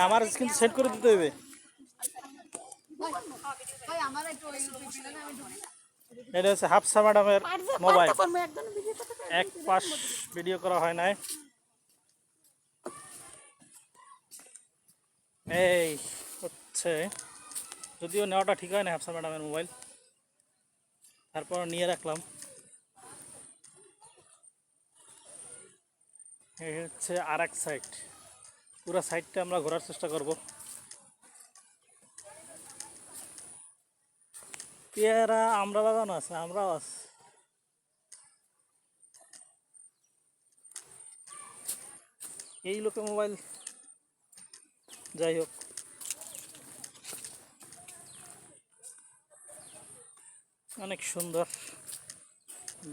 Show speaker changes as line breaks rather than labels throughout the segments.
আমার কিন্তু সেট করে দিতে হবে। এটা হচ্ছে হাফসা ম্যাডামের মোবাইল, এক পাশ ভিডিও করা হয় নাই। এই হচ্ছে, যদিও নেওয়াটা ঠিক হয় না হাফসা ম্যাডামের মোবাইল, তারপর নিয়ে রাখলাম। এই হচ্ছে আর এক সাইড, পুরো সাইডটা আমরা ঘোরার চেষ্টা করব। পেয়ারা আমরা বাগানো আছে, আমরাও আছে। এই লোকে মোবাইল, যাই হোক, অনেক সুন্দর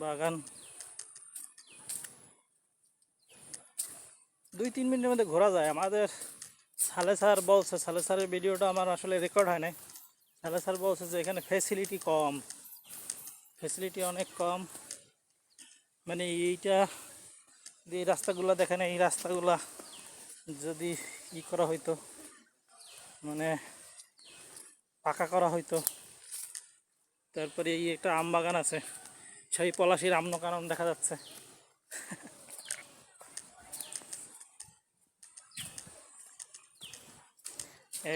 বাগান। 2-3 মিনিটের মধ্যে ঘোরা যায়। আমাদের সালে স্যার বলছে, সালে স্যারের ভিডিওটা আমার আসলে রেকর্ড হয় নাই। সালে স্যার বলছে যে এখানে ফ্যাসিলিটি কম, ফ্যাসিলিটি অনেক কম। মানে এইটা এই রাস্তাগুলো দেখেন, এই রাস্তাগুলা যদি করা হইতো, মানে পাকা করা হইতো। তারপরে এই একটা আম বাগান আছে, সেই পলাশির আম কারণ দেখা যাচ্ছে।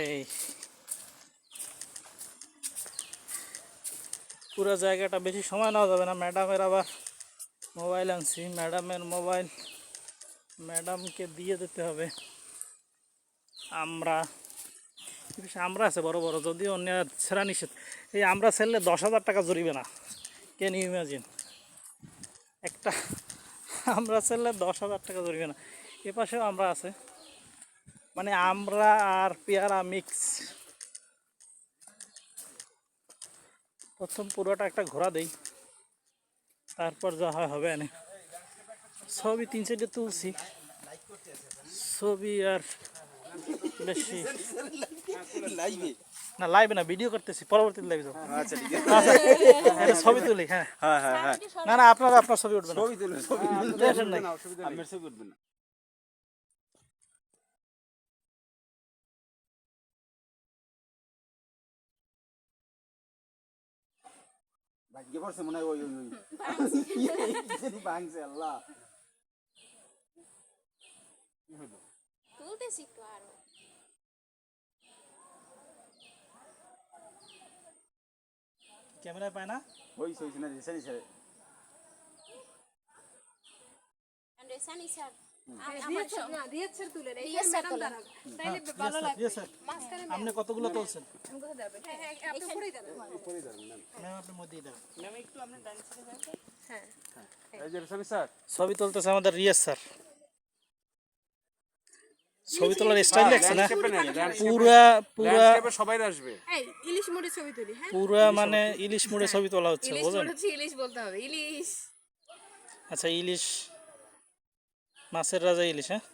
এই পুরো জায়গাটা বেশি সময় নেওয়া যাবে না। ম্যাডামের আবার মোবাইল আনছি, ম্যাডামের মোবাইল ম্যাডামকে দিয়ে দিতে হবে। আমরা আছে বড় বড়, যদিও অন্য ছেঁড়া নিষেধ। এই আমরা ছেড়লে 10,000 টাকা জরিবে না। Can you imagine? একটা আমরা ছেড়লে 10,000 টাকা জরিবে না। এ পাশেও আমরা আছে, মানে আমরা আর পেয়ারা মিক্স। প্রথম পুরোটা একটা ঘোরা দেই, তারপর যা হয় হবে। এনে ছবি 3-4টে তুলছি, ছবি আর বেশি না, লাইভে না, ভিডিও করতেছি, পরবর্তীতে লাইভ যাবো। আচ্ছা ঠিক আছে, ছবি তুলি। হ্যাঁ হ্যাঁ হ্যাঁ, না না, আপনার ছবি উঠবে না, ছবি তুলবেন, ছবি তুলবেন না, আপনার ছবি উঠবে না। ভাগ্যে পড়ছে মনে হয়, ওই ওই ওই ভাঙছে। আল্লাহ, কি হলো? তুলতেছি তো আরো। ক্যামেরায় পায় না, ওই সইছে না, রেসানি স্যার, রেসানি স্যার আপনি কতগুলো তুলছেন? ছবি তুলতেছে আমাদের রিয়াজ স্যার। ছবি তোলার স্টাইল দেখছে না, পুরা পুরা সবাই আসবে, ইলিশ মোড়ে ছবি তুলি। হ্যাঁ, পুরা মানে ইলিশ মোড়ে ছবি তোলা হচ্ছে, বুঝলেন? ইলিশ বলতে হবে, ইলিশ। আচ্ছা, ইলিশ, মাছের রাজা ইলিশ। হ্যাঁ,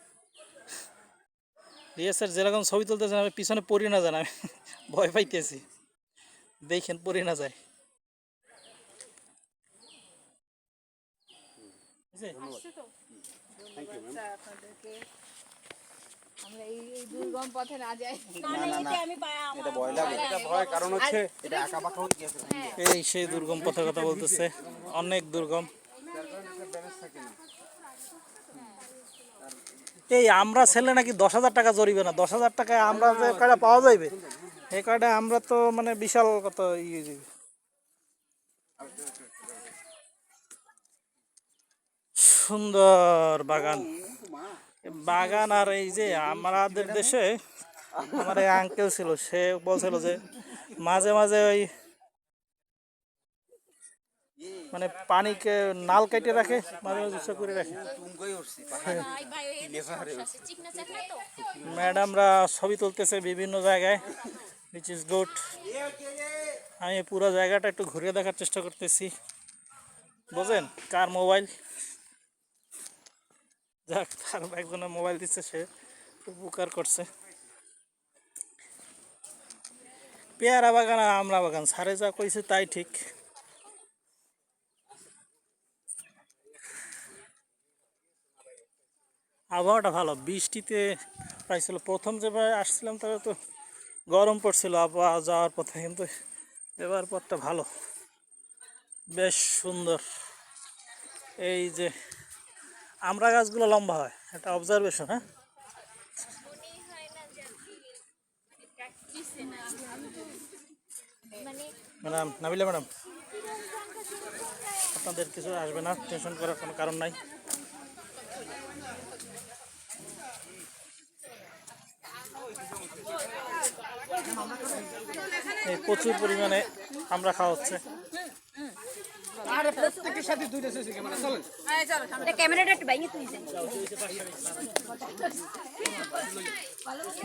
রিয়া স্যার যেরকম ছবি তুলতেছেন, আমি পিছনে পড়ি না জান, আমি ভয় পাইতেছি, দেখেন পড়ি না যায়। এই সেই দুর্গম পথের কথা বলতেছে, অনেক দুর্গম। এই আমরা ছেলে নাকি 10,000 টাকা জরিবে না, 10,000 টাকায় আমরা যে কয়টা পাওয়া যাইবে, এই কয়টা আমরা তো মানে বিশাল কত সুন্দর বাগান, বাগান। আর এই যে আমাদের দেশে আমার এই আঙ্কেল ছিল, সে বলছিল যে মাঝে মাঝে ওই মানে পানিকে নাল কেটে রাখে, মাঝে মাঝে উৎসব করে রাখে। ম্যাডামরা ছবি তুলতেছে বিভিন্ন জায়গায়, which is good। আমি পুরো জায়গাটা একটু ঘুরে দেখার চেষ্টা করতেছি, বুঝেন? কার মোবাইল, যাক, তার একজনের মোবাইল দিচ্ছে, সে উপকার করছে। পেয়ারা বাগান আর আমলা বাগান, সারে যা কইছে তাই ঠিক। আবহাওয়াটা ভালো, বৃষ্টিতে পাইছিল। প্রথম যেবার আসছিলাম তবে তো গরম পড়ছিল আবহাওয়া যাওয়ার পথে, কিন্তু এবার পথটা ভালো, বেশ সুন্দর। এই যে আমরা গাছগুলো লম্বা হয়, একটা অবজারভেশন। হ্যাঁ ম্যাডাম, নাবিলা ম্যাডাম, আপনাদের কিছু আসবে না, টেনশন করার কোনো কারণ নাই। এই প্রচুর পরিমাণে আমরা খাওয়া হচ্ছে।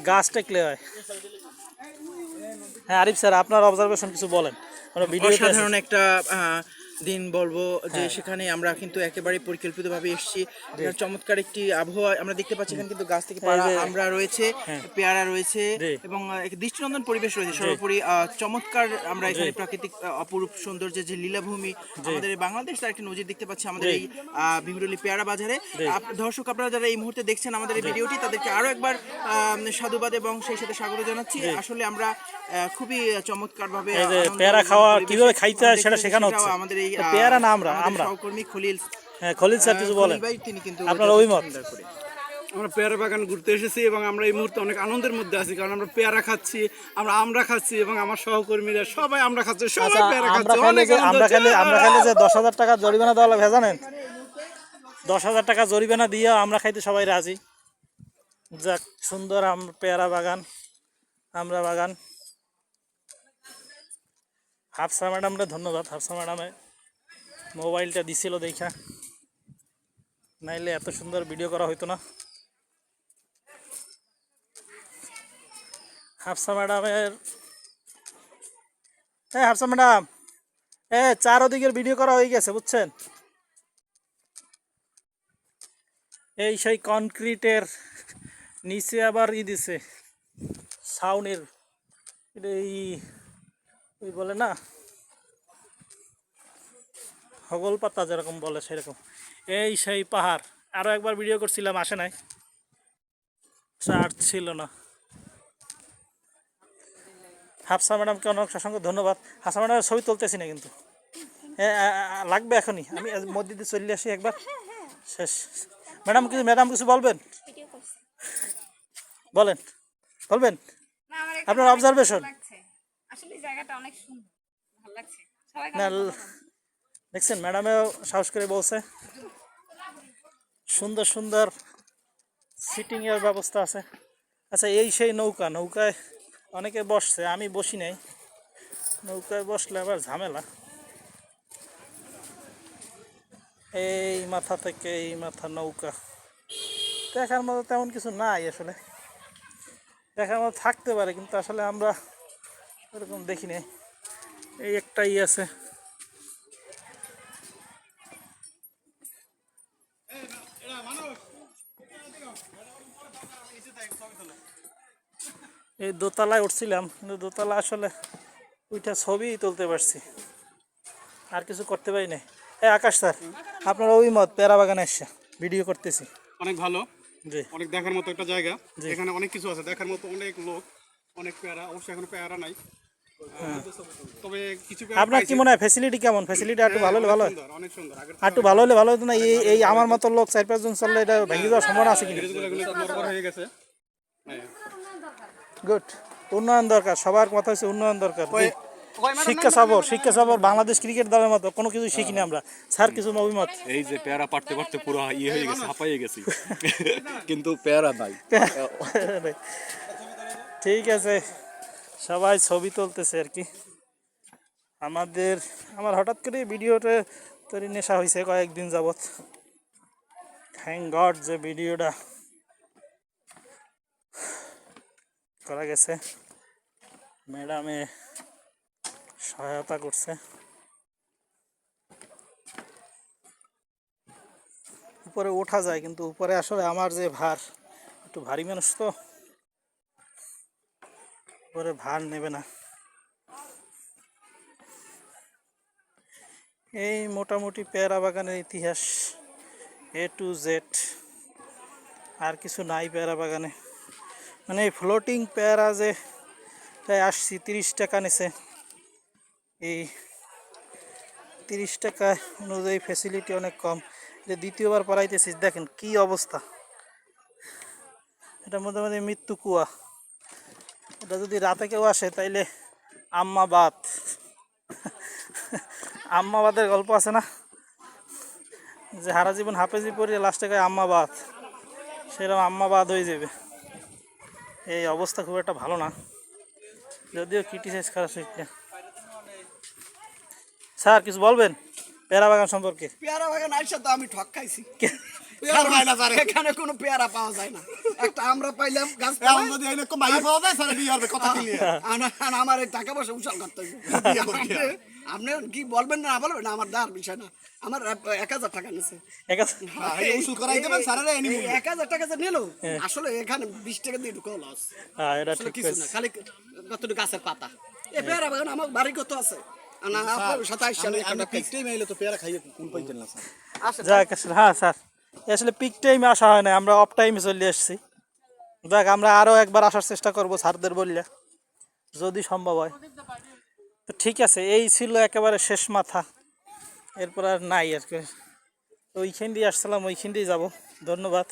গাছ টেকলে হয়। হ্যাঁ আরিফ স্যার, আপনার অবজারভেশন কিছু বলেন।
অসাধারণ একটা দিন বলবো যে সেখানে আমরা কিন্তু একেবারে পরিকল্পিতভাবে এসেছি। চমৎকার একটি আবহাওয়া আমরা দেখতে পাচ্ছি। এখানে কিন্তু গাছ থেকে পাড়া আমরা রয়েছে, পেয়ারা রয়েছে এবং এক দৃষ্টিনন্দন পরিবেশ রয়েছে। সর্বোপরি চমৎকার আমরা এখানে প্রাকৃতিক অপরূপ সৌন্দর্যের যে লীলাভূমি, আমাদের বাংলাদেশ তার একটি নজির দেখতে পাচ্ছি আমাদের এই বিমরুলি পেয়ারা বাজারে। দর্শক আপনারা যারা এই মুহূর্তে দেখছেন আমাদের এই ভিডিওটি, তাদেরকে আরো একবার সাধুবাদ এবং সেই সাথে স্বাগত জানাচ্ছি। আসলে আমরা খুবই চমৎকার ভাবে
পেয়ারা খাওয়া কিভাবে খাইতে হয় সেটা শেখানো হচ্ছে।
আমাদের এই
পেয়ারা না আমরা
সহকর্মী খলিল,
হ্যাঁ খলিল স্যার কিছু বলেন,
তিনি কিন্তু
আপনার অভিমত।
আমরা পেয়ারা বাগান ঘুরতে এসেছি এবং আমরা এই মুহূর্তে অনেক আনন্দের মধ্যে আছি, কারণ আমরা পেয়ারা খাচ্ছি, আমরা খাচ্ছি এবং আমার সহকর্মীরা সবাই আমরা খাচ্ছি, সবাই পেয়ারা খাচ্ছে।
আমরা খাইলে যে 10,000 টাকা জরিমানা দেওয়া লাগবে, জানেন? 10,000 টাকা জরিমানা দিয়ে আমরা খাইতে সবাই রাজি। যাক, সুন্দর পেয়ারা বাগান, আমরা বাগান। হাফসা ম্যাডামরে ধন্যবাদ। হাফসা ম্যাডামে মোবাইলটা দিছিল দেখা, নাইলে এত সুন্দর ভিডিও করা হইতো না। হাফসা ম্যাডামের, হাফসা ম্যাডাম, চারদিকের ভিডিও করা হয়ে গেছে, বুঝছেন? এই সেই কনক্রিটের নিচে আবার দিছে ছাউনির, এই বলে না হগল পাতা যেরকম বলে সেরকম। এই সেই পাহাড়, আরও একবার ভিডিও করছিলাম, আসে নাই, চার্জ ছিল না। হাফসা ম্যাডামকে অনেক অসংখ্য ধন্যবাদ। হাফসা ম্যাডামের ছবি তুলতেছি না কিন্তু, লাগবে এখনই, আমি মধ্যে দিয়ে চলে আসি একবার, শেষ। ম্যাডাম কিছু বলবেন? বলবেন আপনার অবজারভেশন।
আসলে জায়গাটা অনেক সুন্দর, ভালো লাগছে।
না দেখছেন, ম্যাডামেও সাহস করে বলছে, সুন্দর সুন্দর সিটিং এর ব্যবস্থা আছে। আচ্ছা, এই সেই নৌকায় অনেকে বসছে, আমি বসি নাই। নৌকায় বসলে আবার ঝামেলা। এই মাথা থেকে এই মাথা নৌকা, দেখার মতো তেমন কিছু নাই আসলে। দেখার মতো থাকতে পারে, কিন্তু আসলে আমরা এরকম দেখি নাই। এই একটাই আছে। এই দোতলায় উঠছিলাম, কিন্তু দোতলা আসলে ওইটা ছবি তুলতে পারছি, আর কিছু করতে পারি না। আকাশ স্যার, আপনার অভিমত? পেয়ারা বাগানে এসে ভিডিও করতেছি।
অনেক ভালো,
জি,
অনেক দেখার মতো একটা জায়গা। এখানে অনেক কিছু আছে দেখার মতো, অনেক লোক, অনেক পেয়ারা। অবশ্যই এখনো পেয়ারা নাই, তবে কিছু
আপনার কি মনে হয় ফ্যাসিলিটি কেমন? ফ্যাসিলিটি একটু ভালো হলে ভালো হয়,
অনেক সুন্দর।
একটু ভালো হলে ভালো হতো না? এই আমার মতো লোক 4-5 জন চললে এটা ভেঙে যাওয়ার সম্ভাবনা আছে কিনা?
হয়ে গেছে।
গুড, উন্নয়ন দরকার, সবার কথা হচ্ছে উন্নয়ন দরকার। শিক্ষা সবর বাংলাদেশ ক্রিকেট দলের মতো কোনো কিছু শিখিনি আমরা। স্যার কিছু অভিমত?
এই যে পেয়ারা পারতে পারতে পুরো ইয়ে হয়ে গেছে, হাঁপাইয়ে গেছি, কিন্তু পেয়ারা নাই।
ঠিক আছে, সবাই ছবি তুলতেছে আর কি। আমার হঠাৎ করে ভিডিওটা তৈরি নেশা হয়েছে কয়েকদিন যাবৎ। থ্যাংক গড যে ভিডিওটা করা গেছে, ম্যাডামে সহায়তা করছে। উপরে ওঠা যায়, কিন্তু উপরে আসলে আমার যে ভার, একটু ভারী মানুষ তো, উপরে ভার নেবে না। এই মোটামুটি পেয়ারা বাগানের ইতিহাস A to Z আর কিছু নাই পেয়ারা বাগানে। মানে ফ্লোটিং পেয়ারা যে তাই আসছি 30 টাকা নিছে, এই 30 টাকা অনুযায়ী ফ্যাসিলিটি অনেক কম। যে দ্বিতীয়বার পালাইতেছি, দেখেন কি অবস্থা, এটার মধ্যে মধ্যে মৃত্যু কুয়া। এটা যদি রাতে কেউ আসে তাইলে আম্মাবাদ আম্মাবাদের গল্প আছে না, যে হারা জীবন হাফেজি পড়িয়ে লাস্টে গায়ে আম্মাবাদ, সেরকম আম্মাবাদ হয়ে যাবে। এই অবস্থা খুব একটা ভালো না, যদিও ক্রিটিসাইজ করা শিখলে। স্যার কিছু বলবেন পেয়ারা বাগান সম্পর্কে?
পেয়ারা বাগান আইসা তো আমি ঠক খাইছি। এখানে কোনো পেয়ারা পাওয়া যায় না। একটা আমরা পাইলাম গাছ, আমার এই টাকা পয়সা উচাল করতে হবে। আপনি কি বলবেন না বলবেন না, আমার দেওয়ার বিষয় না। আমার 1000 টাকা নিছে। 1000 টাকা যে নিল, আসলে এখানে 20 টাকা দিয়ে ঢুকাও লস।
এটা ঠিক
কিছু না, খালি কতটুকু গাছের পাতা। এই পেয়ারা বাগান আমার বাড়ি কত আছে না, 27 সালে
যাক আসলে, হ্যাঁ স্যার আসলে পিক টাইমে আসা হয় না, আমরা অফ টাইমে চলে এসেছি। যাক আমরা আরও একবার আসার চেষ্টা করবো স্যারদের বললে, যদি সম্ভব হয়। তো ঠিক আছে, এই ছিল একেবারে শেষ মাথা, এরপর আর নাই আর কি। ওইখান দিয়ে আসছিলাম, ওইখান দিয়ে যাবো। ধন্যবাদ।